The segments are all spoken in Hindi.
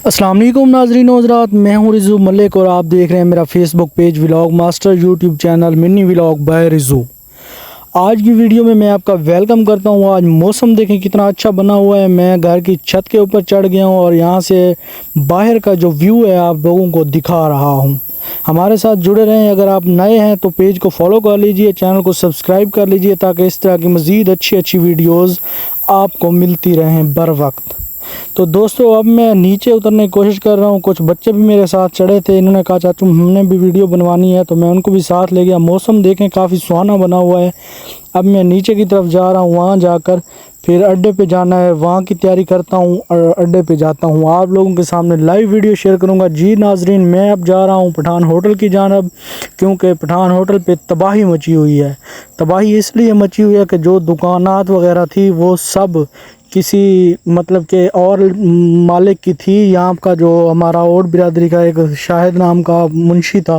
अस्सलाम वालेकुम नाज़रीन हज़रात, मैं हूं रिज़ू मलिक और आप देख रहे हैं मेरा Facebook page vlog master YouTube channel mini vlog by Rizu. आज की वीडियो में मैं आपका वेलकम करता हूं। आज मौसम देखें कितना अच्छा बना हुआ है। मैं घर की छत के ऊपर चढ़ गया हूं और यहां से बाहर का जो व्यू है आप लोगों को दिखा रहा हूं। हमारे साथ जुड़े रहें। अगर आप नए हैं तो पेज को फॉलो कर लीजिए, चैनल को सब्सक्राइब कर लीजिए ताकि इस तरह की मज़ीद अच्छी वीडियोज़ आपको मिलती रहें बर वक्त। तो दोस्तों अब मैं नीचे उतरने की कोशिश कर रहा हूँ। कुछ बच्चे भी मेरे साथ चढ़े थे, इन्होंने कहा चाचू हमने भी वीडियो बनवानी है, तो मैं उनको भी साथ ले गया। मौसम देखें काफ़ी सुहाना बना हुआ है। अब मैं नीचे की तरफ जा रहा हूँ, वहाँ जाकर फिर अड्डे पे जाना है, वहाँ की तैयारी करता हूँ और अड्डे पे जाता हूँ। आप लोगों के सामने लाइव वीडियो शेयर करूँगा। जी नाजरीन, मैं अब जा रहा हूँ पठान होटल की जानब, क्योंकि पठान होटल पे तबाही मची हुई है। तबाही इसलिए मची हुई है कि जो दुकानात वगैरह थी वो सब किसी मतलब के और मालिक की थी। यहाँ का जो हमारा और बिरादरी का एक शाहिद नाम का मुंशी था,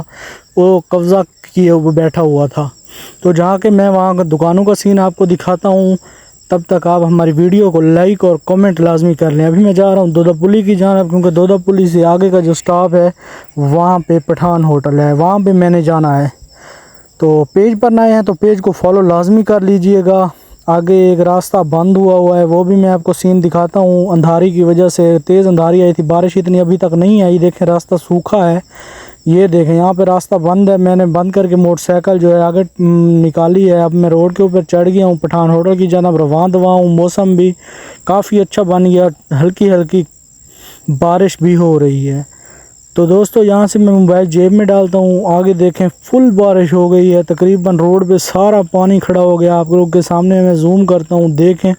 वो कब्ज़ा किए हुए बैठा हुआ था। तो जहाँ के मैं वहाँ का दुकानों का सीन आपको दिखाता हूँ। तब तक आप हमारी वीडियो को लाइक और कमेंट लाजमी कर लें। अभी मैं जा रहा हूँ दोदापुली की जानब, क्योंकि दोदापुली से आगे का जो स्टॉप है वहाँ पे पठान होटल है, वहाँ पे मैंने जाना है। तो पेज पर नए हैं तो पेज को फॉलो लाजमी कर लीजिएगा। आगे एक रास्ता बंद हुआ है, वो भी मैं आपको सीन दिखाता हूँ। अंधारी की वजह से तेज़ अंधारी आई थी, बारिश इतनी अभी तक नहीं आई। देखें रास्ता सूखा है, ये देखें यहाँ पे रास्ता बंद है। मैंने बंद करके मोटरसाइकिल जो है आगे निकाली है। अब मैं रोड के ऊपर चढ़ गया हूँ, पठान होटल की जानब रवां दवा हूँ। मौसम भी काफ़ी अच्छा बन गया, हल्की हल्की बारिश भी हो रही है। तो दोस्तों यहाँ से मैं मोबाइल जेब में डालता हूँ। आगे देखें फुल बारिश हो गई है, तकरीबन रोड पे सारा पानी खड़ा हो गया। आप लोग के सामने मैं जूम करता हूँ, देखें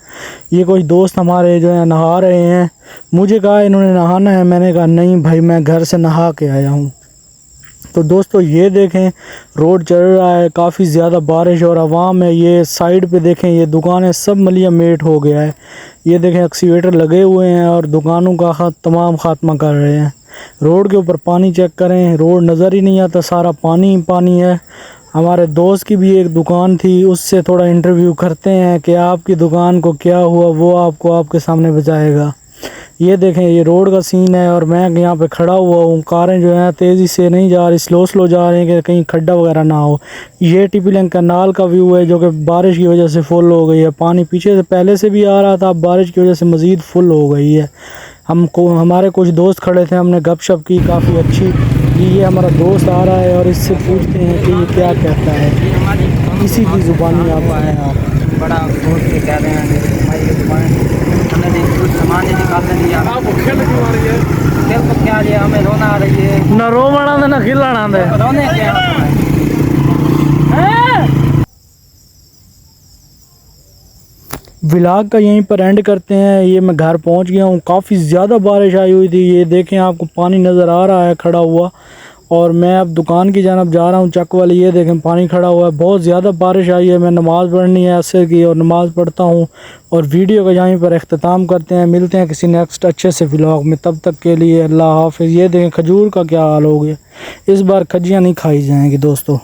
ये कोई दोस्त हमारे जो है नहा रहे हैं। मुझे कहा इन्होंने नहाना है, मैंने कहा नहीं भाई मैं घर से नहा के आया हूँ। तो दोस्तों ये देखें रोड चल रहा है, काफ़ी ज़्यादा बारिश और आवाम है। ये साइड पे देखें ये दुकानें सब मलिया मेट हो गया है। ये देखें एक्सीवेटर लगे हुए हैं और दुकानों का तमाम खात्मा कर रहे हैं। रोड के ऊपर पानी चेक करें, रोड नज़र ही नहीं आता, सारा पानी ही पानी है। हमारे दोस्त की भी एक दुकान थी, उससे थोड़ा इंटरव्यू करते हैं कि आपकी दुकान को क्या हुआ, वो आपको आपके सामने बताएगा। ये देखें ये रोड का सीन है और मैं यहाँ पे खड़ा हुआ हूँ। कारें जो हैं तेज़ी से नहीं जा रही, स्लो जा रही हैं कि कहीं खड्डा वगैरह ना हो। ये टीपी लिंक कैनाल का व्यू है जो कि बारिश की वजह से फुल हो गई है। पानी पीछे से पहले से भी आ रहा था, अब बारिश की वजह से मज़ीद फुल हो गई है। हमारे कुछ दोस्त खड़े थे, हमने गपशप की काफ़ी अच्छी। ये हमारा दोस्त आ रहा है और इससे पूछते हैं कि ये क्या कहता है, इसी की ज़ुबानी आप आए हैं। आप बड़ा दोस्त के कह रहे हैं हमारी दुकान हमने कुछ सामान निकालने दिया। आप खेल क्यों आ रही है? खेल तो क्या है, हमें रोना आ रही है। ना रो बना दे ना खिलाना दे, रोने क्या व्लॉग का यहीं पर एंड करते हैं। ये मैं घर पहुंच गया हूँ, काफ़ी ज़्यादा बारिश आई हुई थी। ये देखें आपको पानी नज़र आ रहा है खड़ा हुआ, और मैं अब दुकान की जानब जा रहा हूँ चक वाली। ये देखें पानी खड़ा हुआ है, बहुत ज़्यादा बारिश आई है। मैं नमाज़ पढ़नी है असर की और नमाज़ पढ़ता हूँ और वीडियो का यहीं पर अख्ताम करते हैं। मिलते हैं किसी नेक्स्ट अच्छे से व्लॉग में, तब तक के लिए अल्लाह हाफ़िज़। ये देखें खजूर का क्या हाल हो गया, इस बार खजियाँ नहीं खाई जाएंगी दोस्तों।